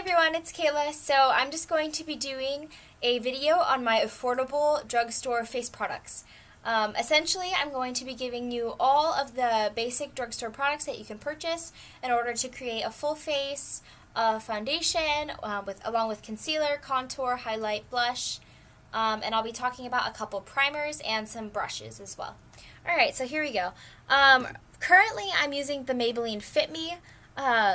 everyone, it's Kayla. So I'm just going to be doing a video on my affordable drugstore face products. Essentially, I'm going to be giving you all of the basic drugstore products that you can purchase in order to create a full face foundation along with concealer, contour, highlight, blush, and I'll be talking about a couple primers and some brushes as well. Alright, so here we go. Currently, I'm using the Maybelline Fit Me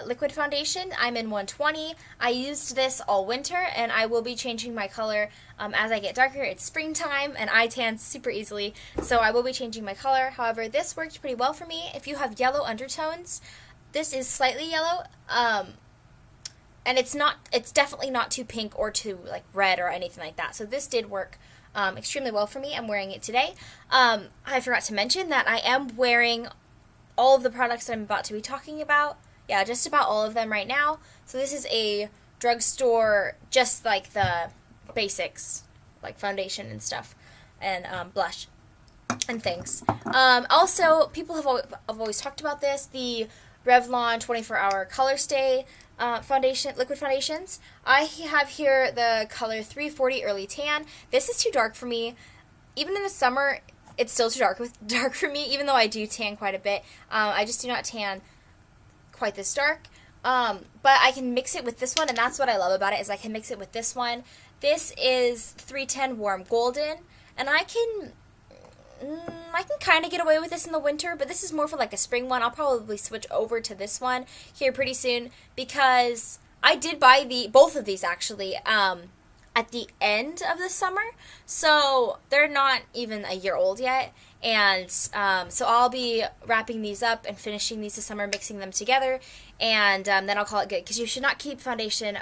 liquid foundation. I'm in 120. I used this all winter, and I will be changing my color as I get darker. It's springtime, and I tan super easily, so I will be changing my color. However, this worked pretty well for me. If you have yellow undertones, this is slightly yellow, and it's definitely not too pink or too like red or anything like that. So this did work extremely well for me. I'm wearing it today. I forgot to mention that I am wearing all of the products that I'm about to be talking about. Yeah, just about all of them right now. So this is a drugstore, just like the basics, like foundation and stuff, and blush and things. Also, people have always talked about this, the Revlon 24-hour Colorstay foundation, liquid foundations. I have here the color 340 Early Tan. This is too dark for me. Even in the summer, it's still too dark for me, even though I do tan quite a bit. I just do not tan quite this dark, but I can mix it with this one, and that's what I love about it, is I can mix it with this one. This is 310 Warm Golden, and I can kind of get away with this in the winter, but this is more for like a spring one. I'll probably switch over to this one here pretty soon, because I did buy both of these actually at the end of the summer, so they're not even a year old yet. And so I'll be wrapping these up and finishing these this summer, mixing them together, and then I'll call it good, because you should not keep foundation,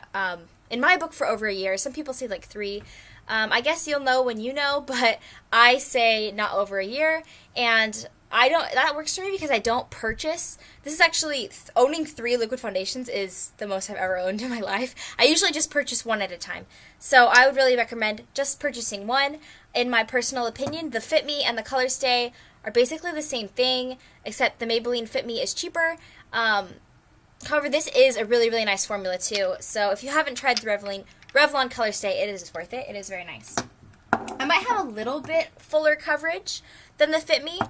in my book, for over a year. Some people say like 3. I guess you'll know when you know, but I say not over a year, and that works for me because I don't purchase. This is actually, owning 3 liquid foundations is the most I've ever owned in my life. I usually just purchase one at a time. So I would really recommend just purchasing one. In my personal opinion, the Fit Me and the Colorstay are basically the same thing, except the Maybelline Fit Me is cheaper. However, this is a really, really nice formula too. So if you haven't tried the Revlon Colorstay, it is worth it. It is very nice. I might have a little bit fuller coverage than the Fit Me,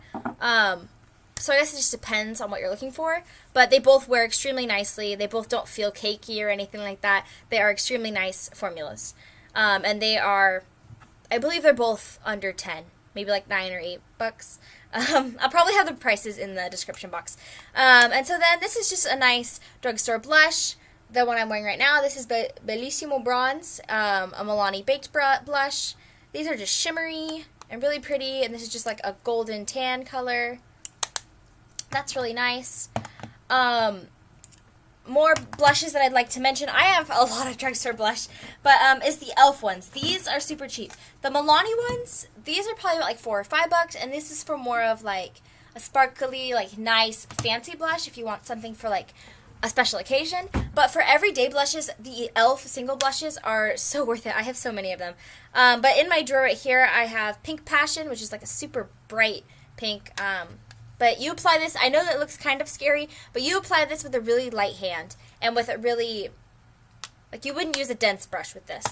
so I guess it just depends on what you're looking for, but they both wear extremely nicely. They both don't feel cakey or anything like that. They are extremely nice formulas, and they are, I believe they're both under 10, maybe like $9 or $8. I'll probably have the prices in the description box. And so then this is just a nice drugstore blush. The one I'm wearing right now, this is Bellisimo Bronze, a Milani Baked Blush. These are just shimmery and really pretty, and this is just like a golden tan color. That's really nice. More blushes that I'd like to mention. I have a lot of drugstore blush, but is the e.l.f. ones. These are super cheap. The Milani ones, these are probably about like $4 or $5, and this is for more of like a sparkly, like nice, fancy blush if you want something for like a special occasion. But for everyday blushes, the e.l.f. single blushes are so worth it. I have so many of them. But in my drawer right here, I have Pink Passion, which is like a super bright pink. But you apply this, I know that it looks kind of scary, but you apply this with a really light hand, and with a really, like, you wouldn't use a dense brush with this.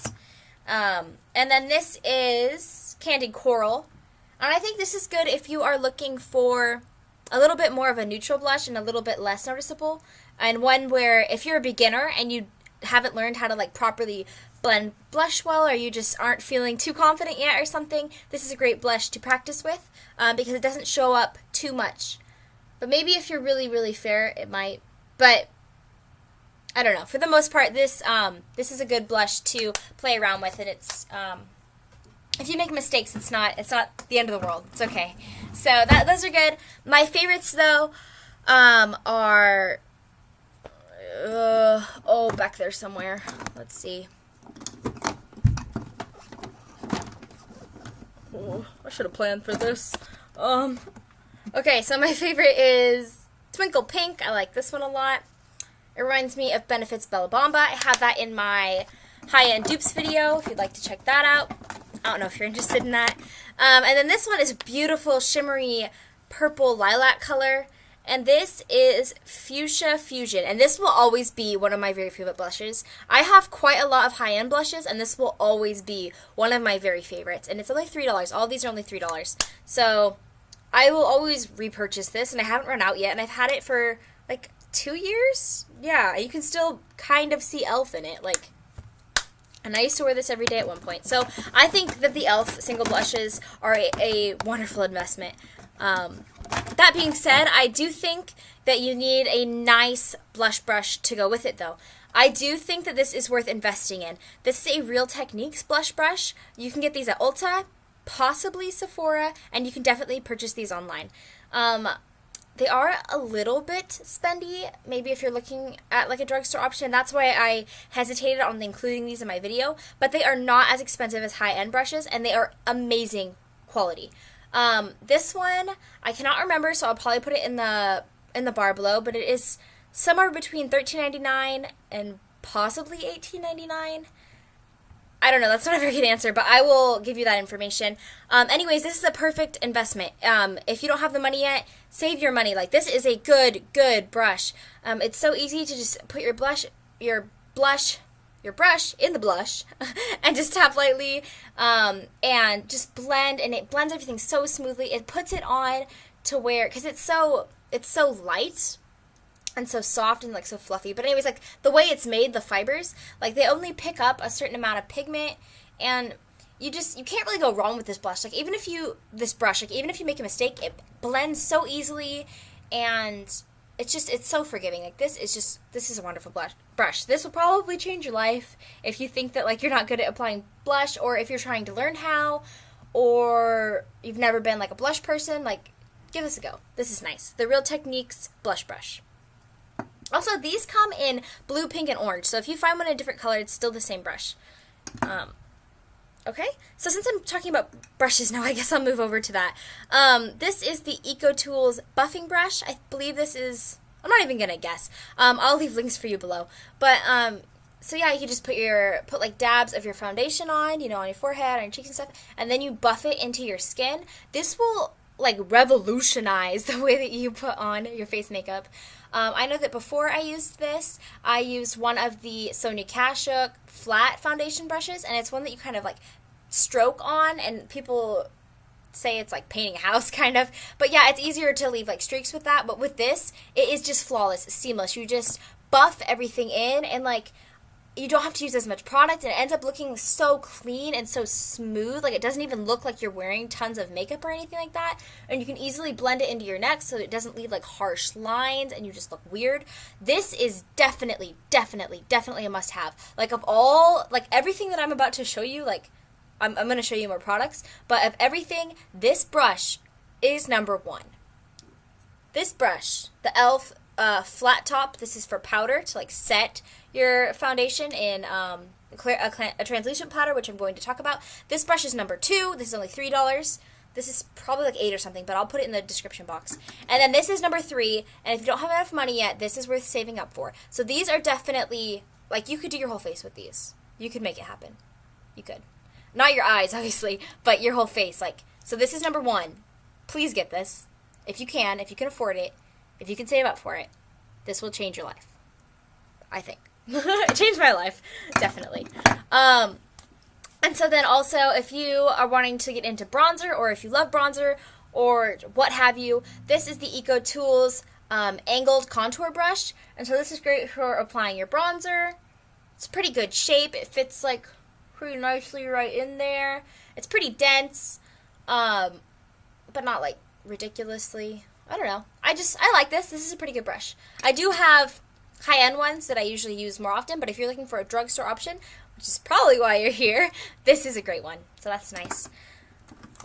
And then this is Candid Coral, and I think this is good if you are looking for a little bit more of a neutral blush and a little bit less noticeable, and one where if you're a beginner and you haven't learned how to like properly blend blush well, or you just aren't feeling too confident yet or something, this is a great blush to practice with, because it doesn't show up too much. But maybe if you're really, really fair, it might. But I don't know. For the most part, this is a good blush to play around with, and it's if you make mistakes, it's not the end of the world. It's okay. So those are good. My favorites though are back there somewhere. Let's see. Oh, I should have planned for this. Okay, so my favorite is Twinkle Pink. I like this one a lot. It reminds me of Benefit's Bella Bomba. I have that in my high-end dupes video if you'd like to check that out. I don't know if you're interested in that. And then this one is a beautiful, shimmery, purple lilac color. And this is Fuchsia Fusion, and this will always be one of my very favorite blushes. I have quite a lot of high-end blushes, and this will always be one of my very favorites. And it's only $3. All of these are only $3. So I will always repurchase this, and I haven't run out yet, and I've had it for like 2 years. Yeah, you can still kind of see e.l.f. in it, like. And I used to wear this every day at one point. So I think that the e.l.f. single blushes are a wonderful investment. That being said, I do think that you need a nice blush brush to go with it, though. I do think that this is worth investing in. This is a Real Techniques blush brush. You can get these at Ulta, possibly Sephora, and you can definitely purchase these online. They are a little bit spendy, maybe if you're looking at like a drugstore option. That's why I hesitated on including these in my video. But they are not as expensive as high-end brushes, and they are amazing quality. This one, I cannot remember, so I'll probably put it in the bar below, but it is somewhere between $13.99 and possibly $18.99. I don't know, that's not a very good answer, but I will give you that information. Anyways, this is a perfect investment. If you don't have the money yet, save your money. Like, this is a good brush. It's so easy to just put your brush in the blush and just tap lightly and just blend, and it blends everything so smoothly. It puts it on to where, because it's so light and so soft and like so fluffy. But anyways, like the way it's made, the fibers, like they only pick up a certain amount of pigment, and you can't really go wrong with this blush. Like even if you make a mistake, it blends so easily, and it's so forgiving. Like this is a wonderful brush. This will probably change your life if you think that like you're not good at applying blush, or if you're trying to learn how, or you've never been like a blush person. Like, give this a go. This is nice. The Real Techniques blush brush. Also, these come in blue, pink, and orange. So if you find one in a different color, it's still the same brush. Okay, so since I'm talking about brushes now, I guess I'll move over to that. This is the EcoTools buffing brush. I believe this is, I'm not even going to guess. I'll leave links for you below. But, so yeah, you can just put like dabs of your foundation on, on your forehead, on your cheeks and stuff, and then you buff it into your skin. This will like revolutionize the way that you put on your face makeup. I know that before I used this, I used one of the Sonia Kashuk flat foundation brushes, and it's one that you kind of like stroke on, and people say it's like painting a house kind of. But yeah, it's easier to leave like streaks with that. But with this, it is just flawless, seamless. You just buff everything in, and like you don't have to use as much product, and it ends up looking so clean and so smooth. Like, it doesn't even look like you're wearing tons of makeup or anything like that. And you can easily blend it into your neck so it doesn't leave like harsh lines and you just look weird. This is definitely a must-have. Like, of all, like everything that I'm about to show you, like I'm going to show you more products, but of everything, this brush is number one. This brush, the e.l.f. Flat top, this is for powder to like set your foundation in a translucent powder, which I'm going to talk about. This brush is number 2. This is only $3. This is probably like $8 or something, but I'll put it in the description box. And then this is number 3, and if you don't have enough money yet, this is worth saving up for. So these are definitely, like, you could do your whole face with these. You could make it happen. You could. Not your eyes, obviously, but your whole face. Like, so this is number 1. Please get this. If you can afford it, if you can save up for it, this will change your life. I think. It changed my life, definitely. And so then also, if you are wanting to get into bronzer, or if you love bronzer, or what have you, this is the EcoTools angled contour brush. And so this is great for applying your bronzer. It's pretty good shape. It fits like pretty nicely right in there. It's pretty dense, but not like ridiculously. I don't know. I like this. This is a pretty good brush. I do have high-end ones that I usually use more often, but if you're looking for a drugstore option, which is probably why you're here, this is a great one. So that's nice.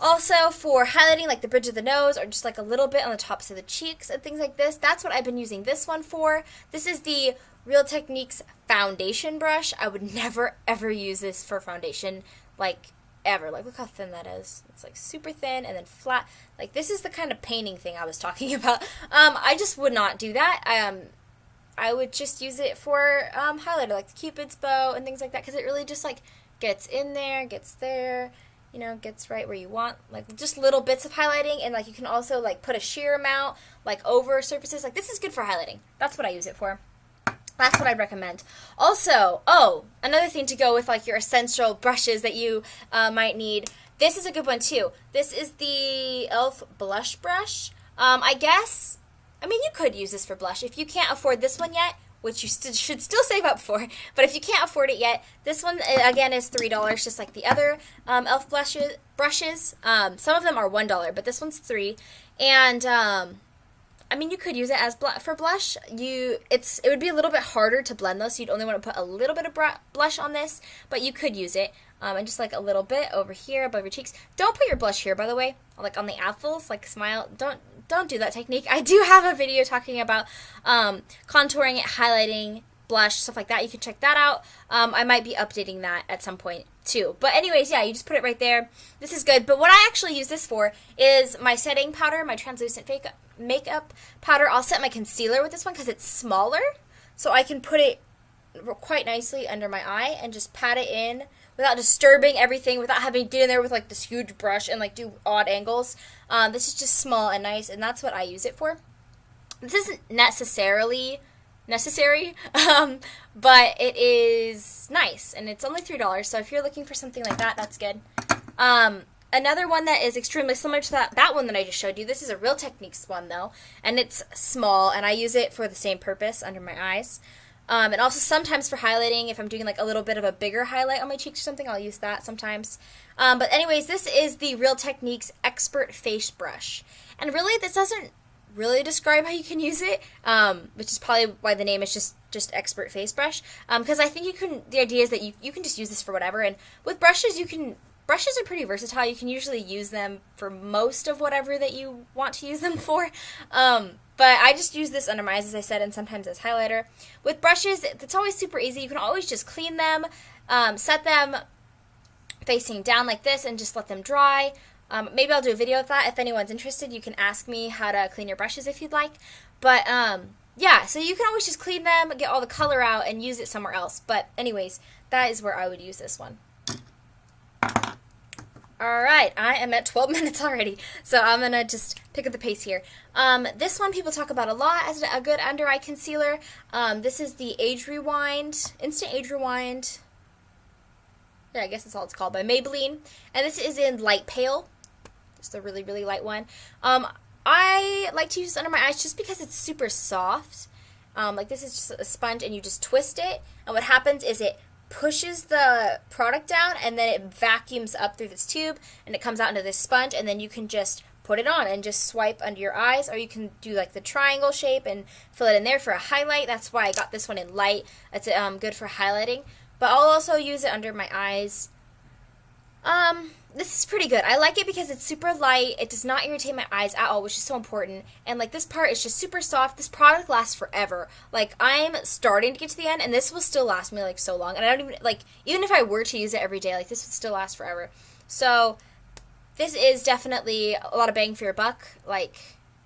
Also, for highlighting like the bridge of the nose, or just like a little bit on the tops of the cheeks and things like this, that's what I've been using this one for. This is the Real Techniques foundation brush. I would never, ever use this for foundation, like, ever. Like, look how thin that is. It's like super thin and then flat. Like, this is the kind of painting thing I was talking about. I just would not do that. I would just use it for highlighter, like the Cupid's bow and things like that, because it really just like gets in there, gets there, you know, gets right where you want, like just little bits of highlighting, and like you can also like put a sheer amount like over surfaces. Like this is good for highlighting. That's what I use it for. That's what I'd recommend. Also, another thing to go with like your essential brushes that you might need. This is a good one too. This is the e.l.f. blush brush. I mean, you could use this for blush. If you can't afford this one yet, which you should still save up for, but if you can't afford it yet, this one, again, is $3, just like the other e.l.f. brushes. Some of them are $1, but this one's $3. And, I mean, you could use it as for blush. It would be a little bit harder to blend those, so you'd only want to put a little bit of blush on this, but you could use it. And just like a little bit over here above your cheeks. Don't put your blush here, by the way, like on the apples, like smile. Don't do that technique. I do have a video talking about contouring, highlighting, blush, stuff like that. You can check that out. I might be updating that at some point too. But anyways, yeah, you just put it right there. This is good. But what I actually use this for is my setting powder, my translucent makeup powder. I'll set my concealer with this one because it's smaller, so I can put it quite nicely under my eye and just pat it in without disturbing everything, without having to get in there with like this huge brush and like do odd angles. This is just small and nice, and that's what I use it for. This isn't necessarily necessary, but it is nice, and it's only $3, so if you're looking for something like that, that's good. Another one that is extremely similar to that one that I just showed you, this is a Real Techniques one though, and it's small, and I use it for the same purpose under my eyes. And also sometimes for highlighting, if I'm doing like a little bit of a bigger highlight on my cheeks or something, I'll use that sometimes. But anyways, this is the Real Techniques Expert Face Brush. And really, this doesn't really describe how you can use it, which is probably why the name is just Expert Face Brush. Because I think the idea is that you can just use this for whatever. And with brushes, brushes are pretty versatile. You can usually use them for most of whatever that you want to use them for. But I just use this under my eyes, as I said, and sometimes as highlighter. With brushes, it's always super easy. You can always just clean them, set them facing down like this, and just let them dry. Maybe I'll do a video of that. If anyone's interested, you can ask me how to clean your brushes if you'd like. But, yeah, so you can always just clean them, get all the color out, and use it somewhere else. But anyways, that is where I would use this one. Alright, I am at 12 minutes already, so I'm going to just pick up the pace here. This one people talk about a lot as a good under-eye concealer. This is the Age Rewind, Instant Age Rewind, yeah, I guess that's all it's called, by Maybelline. And this is in Light Pale, just a really, really light one. I like to use this under my eyes just because it's super soft. Like this is just a sponge and you just twist it, and what happens is it pushes the product down, and then it vacuums up through this tube, and it comes out into this sponge, and then you can just put it on and just swipe under your eyes, or you can do like the triangle shape and fill it in there for a highlight. That's why I got this one in light. It's good for highlighting, but I'll also use it under my eyes. This is pretty good. I like it because it's super light. It does not irritate my eyes at all, which is so important. And like this part is just super soft. This product lasts forever. Like I'm starting to get to the end, and this will still last me like so long. And I don't even even if I were to use it every day, like this would still last forever. So this is definitely a lot of bang for your buck. Like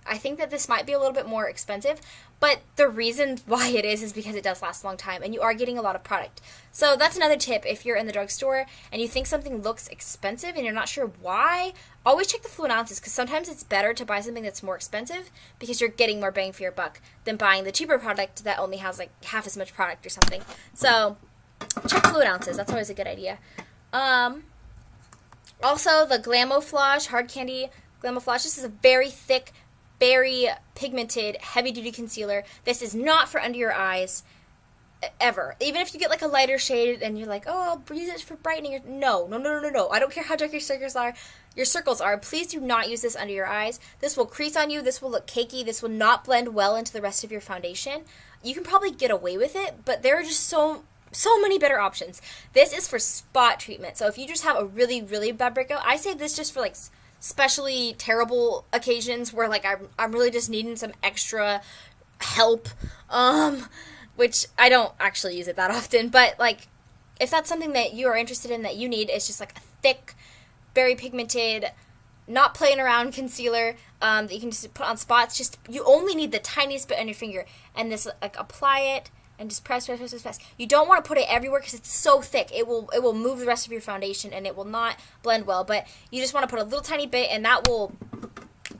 I think that this might be a little bit more expensive, but the reason why it is because it does last a long time, and you are getting a lot of product. So that's another tip. If you're in the drugstore and you think something looks expensive and you're not sure why, always check the fluid ounces, because sometimes it's better to buy something that's more expensive because you're getting more bang for your buck than buying the cheaper product that only has like half as much product or something. So check fluid ounces. That's always a good idea. Also, the Glamoflauge Hard Candy Glamoflauge. This is a very thick, very pigmented, heavy-duty concealer. This is not for under your eyes, ever. Even if you get like a lighter shade and you're like, oh, I'll use it for brightening. No. I don't care how dark your circles are. Please do not use this under your eyes. This will crease on you. This will look cakey. This will not blend well into the rest of your foundation. You can probably get away with it, but there are just so many better options. This is for spot treatment. So if you just have a really, really bad breakout, I save this just for like especially terrible occasions where like I'm really just needing some extra help, which I don't actually use it that often, but like if that's something that you are interested in that you need, it's just like a thick, very pigmented, not playing around concealer that you can just put on spots. Just you only need the tiniest bit on your finger, and this like apply it and just press, press, press, press, press. You don't want to put it everywhere because it's so thick. It will move the rest of your foundation and it will not blend well. But you just want to put a little tiny bit, and that will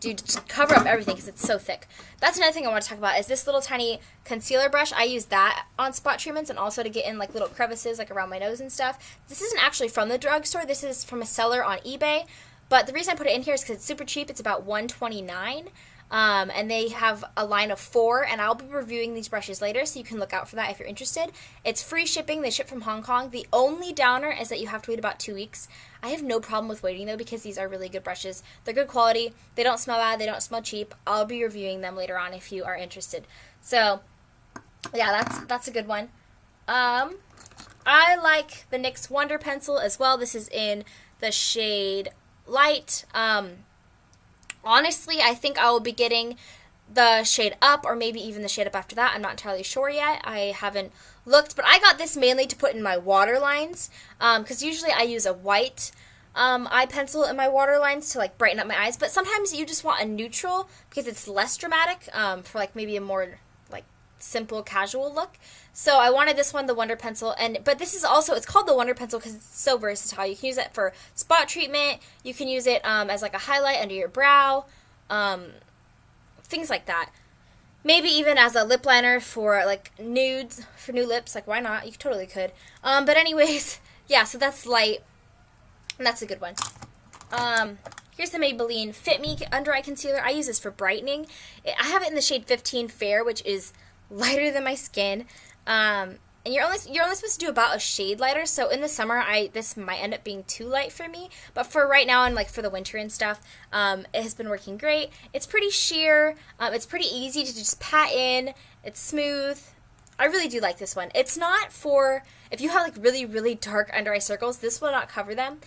just cover up everything because it's so thick. That's another thing I want to talk about is this little tiny concealer brush. I use that on spot treatments and also to get in like little crevices like around my nose and stuff. This isn't actually from the drugstore. This is from a seller on eBay. But the reason I put it in here is because it's super cheap. It's about $129. And they have a line of 4, and I'll be reviewing these brushes later, so you can look out for that if you're interested. It's free shipping. They ship from Hong Kong. The only downer is that you have to wait about 2 weeks. I have no problem with waiting, though, because these are really good brushes. They're good quality. They don't smell bad. They don't smell cheap. I'll be reviewing them later on if you are interested. So, yeah, that's a good one. I like the NYX Wonder Pencil as well. This is in the shade Light. Honestly, I think I will be getting the shade Up or maybe even the shade Up after that. I'm not entirely sure yet. I haven't looked, but I got this mainly to put in my water lines because usually I use a white eye pencil in my water lines to like brighten up my eyes, but sometimes you just want a neutral because it's less dramatic for like maybe a more like simple casual look. So I wanted this one, the Wonder Pencil, but this is also, it's called the Wonder Pencil because it's so versatile. You can use it for spot treatment, you can use it as like a highlight under your brow, things like that. Maybe even as a lip liner for like nudes, for new lips, like why not? You totally could. But anyways, yeah, so that's Light, and that's a good one. Here's the Maybelline Fit Me Under Eye Concealer. I use this for brightening. I have it in the shade 15 Fair, which is lighter than my skin. And you're only supposed to do about a shade lighter, so in the summer this might end up being too light for me, but for right now and like for the winter and stuff, it has been working great. It's pretty sheer, it's pretty easy to just pat in, it's smooth. I really do like this one. It's not for, if you have like really, really dark under eye circles, this will not cover them.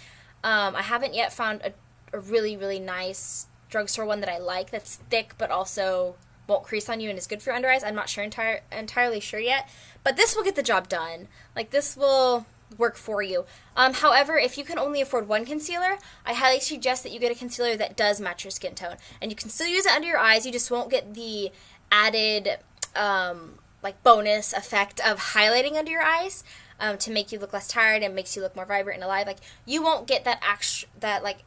I haven't yet found a really, really nice drugstore one that I like that's thick but also won't crease on you and is good for under eyes. I'm not sure entirely sure yet, but this will get the job done. Like this will work for you. However, if you can only afford one concealer, I highly suggest that you get a concealer that does match your skin tone, and you can still use it under your eyes. You just won't get the added like bonus effect of highlighting under your eyes to make you look less tired and makes you look more vibrant and alive. Like you won't get that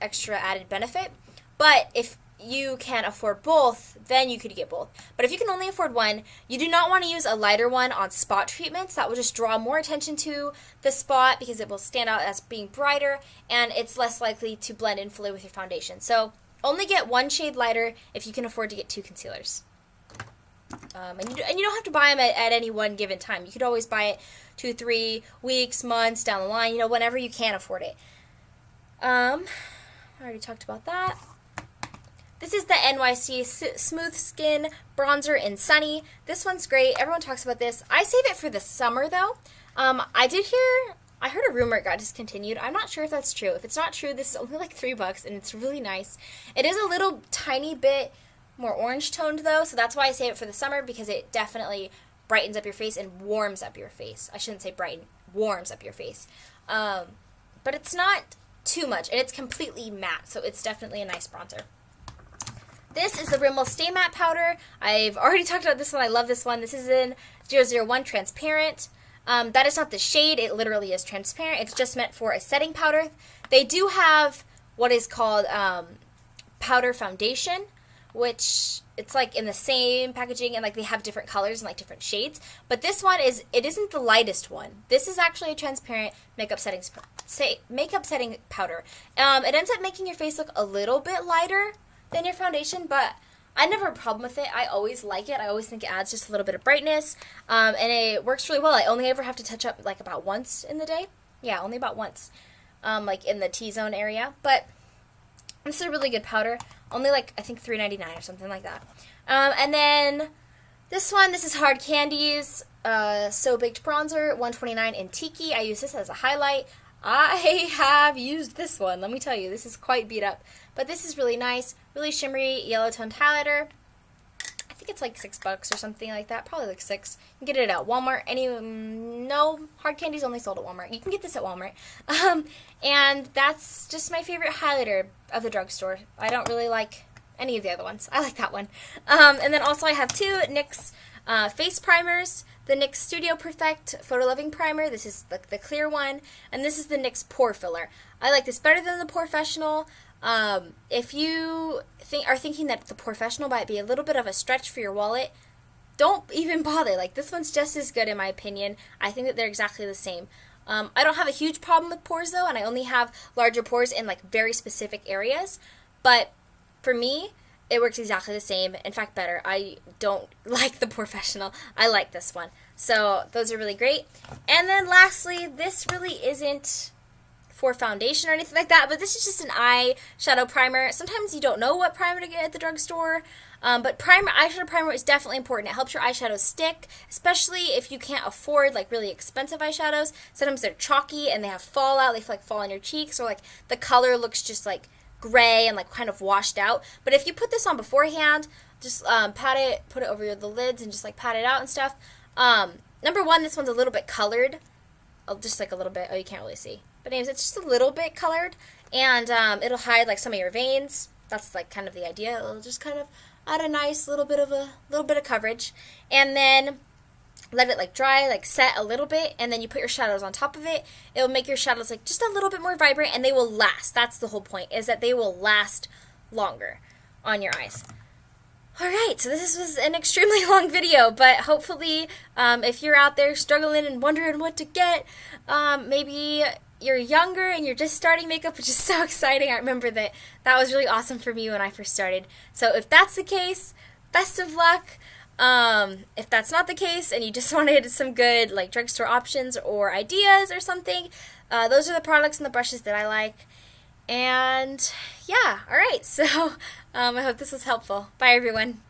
extra added benefit, but if you can afford both, then you could get both. But if you can only afford one, you do not want to use a lighter one on spot treatments. That will just draw more attention to the spot because it will stand out as being brighter, and it's less likely to blend in fully with your foundation. So only get one shade lighter if you can afford to get 2 concealers. And you don't have to buy them at any one given time. You could always buy it 2, 3 weeks, months down the line, whenever you can afford it. I already talked about that. This is the NYC Smooth Skin Bronzer in Sunny. This one's great. Everyone talks about this. I save it for the summer, though. I heard a rumor it got discontinued. I'm not sure if that's true. If it's not true, this is only like $3, and it's really nice. It is a little tiny bit more orange toned, though, so that's why I save it for the summer, because it definitely brightens up your face and warms up your face. I shouldn't say brighten, warms up your face. But it's not too much, and it's completely matte, so it's definitely a nice bronzer. This is the Rimmel Stay Matte Powder. I've already talked about this one. I love this one. This is in 001 Transparent. That is not the shade. It literally is transparent. It's just meant for a setting powder. They do have what is called powder foundation, which it's like in the same packaging, and like they have different colors and like different shades. But this one it isn't the lightest one. This is actually a transparent makeup setting powder. It ends up making your face look a little bit lighter than your foundation, but I never have a problem with it. I always like it. I always think it adds just a little bit of brightness, and it works really well. I only ever have to touch up like about once in the day. Yeah, only about once, like in the T-zone area. But this is a really good powder. Only like, I think $3.99 or something like that. And then this is Hard Candy's So Baked Bronzer, $129 in Tiki. I use this as a highlight. I have used this one. Let me tell you, this is quite beat up. But this is really nice, really shimmery, yellow toned highlighter. I think it's like $6 or something like that. Probably like $6. You can get it at Walmart. No, Hard Candy's only sold at Walmart. You can get this at Walmart. And that's just my favorite highlighter of the drugstore. I don't really like any of the other ones. I like that one. And then also I have 2 NYX Face primers, the NYX Studio Perfect Photo Loving Primer. This is the clear one, and this is the NYX Pore Filler. I like this better than the Porefessional. If you are thinking that the Porefessional might be a little bit of a stretch for your wallet, don't even bother. Like, this one's just as good in my opinion. I think that they're exactly the same. I don't have a huge problem with pores though, and I only have larger pores in like very specific areas. But for me, it works exactly the same. In fact, better. I don't like the Porefessional. I like this one. So those are really great. And then lastly, this really isn't for foundation or anything like that, but this is just an eyeshadow primer. Sometimes you don't know what primer to get at the drugstore, but eyeshadow primer is definitely important. It helps your eyeshadows stick, especially if you can't afford like really expensive eyeshadows. Sometimes they're chalky and they have fallout. They like fall on your cheeks, or like the color looks just like gray and like kind of washed out. But if you put this on beforehand, just pat it, put it over the lids and just like pat it out and stuff. Number one, this one's a little bit colored. Just like a little bit. Oh, you can't really see. But anyways, it's just a little bit colored, and it'll hide like some of your veins. That's like kind of the idea. It'll just kind of add a nice little bit of coverage, and then let it like dry, like set a little bit, and then you put your shadows on top of it. It'll make your shadows like just a little bit more vibrant, and they will last. That's the whole point, is that they will last longer on your eyes. Alright, so this was an extremely long video, but hopefully if you're out there struggling and wondering what to get, maybe you're younger and you're just starting makeup, which is so exciting. I remember that was really awesome for me when I first started. So if that's the case, best of luck. If that's not the case and you just wanted some good like drugstore options or ideas or something, those are the products and the brushes that I like. And yeah, alright, so I hope this was helpful. Bye everyone.